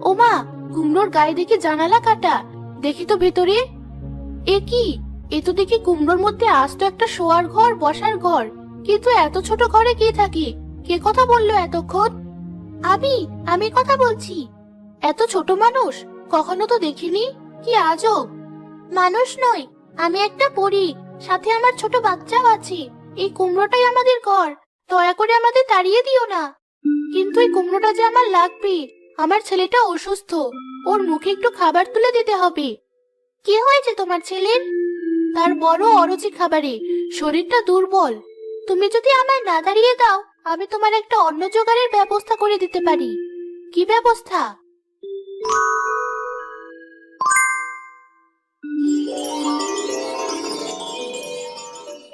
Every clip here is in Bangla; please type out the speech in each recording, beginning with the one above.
ওমা, কুমড়োর গায়ে দেখি জানালা কাটা। দেখি তো ভেতরে। এ কি? এ তো দেখি কুমড়োর মধ্যে আস্ত একটা শোয়ার ঘর, বসার ঘর। কিন্তু এত ছোট ঘরে কে থাকে? কে কথা বললো এতক্ষণ? আমি কথা বলছি। এত ছোট মানুষ কখনো তো দেখিনি। কি আজব! মানুষ নয়, আমি একটা পরী, সাথে আমার ছোট বাচ্চাও আছে। এই কুমড়োটাই আমাদের ঘর। দয়া করে আমাদের তাড়িয়ে দিও না। কিন্তু এই কুমড়োটা যে আমার লাগবে। আমার ছেলেটা অসুস্থ, ওর মুখে একটু খাবার তুলে দিতে হবে। কি হয়েছে তোমার ছেলের? তার বড় অরুচি খাবারে, শরীরটা দুর্বল। তুমি যদি আমায় না দাঁড়িয়ে দাও, আমি তোমার একটা অন্ন জোগাড়ের ব্যবস্থা করে দিতে পারি। কি ব্যবস্থা?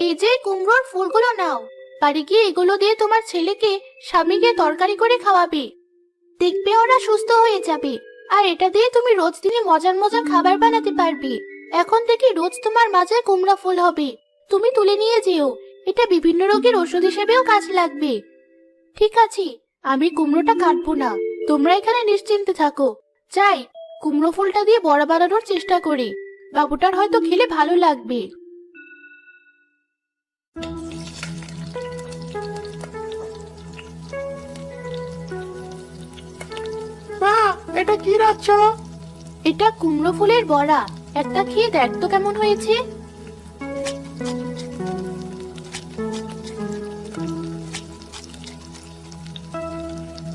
এই যে কুমড়োর ফুলগুলো নাও, বাড়ি গিয়ে এগুলো দিয়ে তোমার ছেলেকে স্বামীকে তরকারি করে খাওয়াবে। দেখবে ওরা সুস্থ হয়ে যাবে। আর এটা দিয়ে তুমি রোজ দিনে মজার মজার খাবার বানাতে পারবে। এখন থেকে রোজ তোমার মাঝে কুমড়া ফুল হবে। তুমি তুলে নিয়ে যেও। এটা বিভিন্ন রোগের ওষুধ হিসেবেও কাজে লাগবে। ঠিক আছে, আমি কুমড়োটা কাটবো না। তোমরা এখানে নিশ্চিন্তে থাকো। যাই, কুমড়ো ফুলটা দিয়ে বড়া বানানোর চেষ্টা করি। বাবুটার হয়তো খেলে ভালো লাগবে। মা, এটা কি রাখছ? এটা কুমড়ো ফুলের বড়া। একটা খেয়ে দেখ তো কেমন হয়েছে।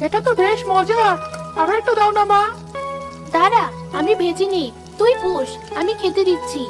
এটা তো বেশ মজা। আরো একটু দাও না মা। দাঁড়া, আমি ভেজিনি, তুই বস, আমি খেতে দিচ্ছি।